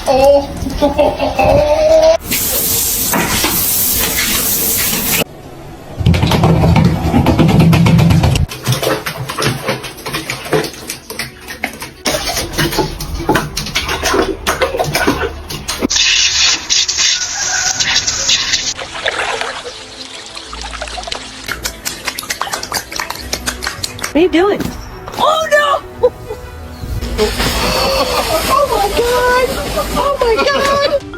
What are you doing? Oh no! Oh my god! Oh my god!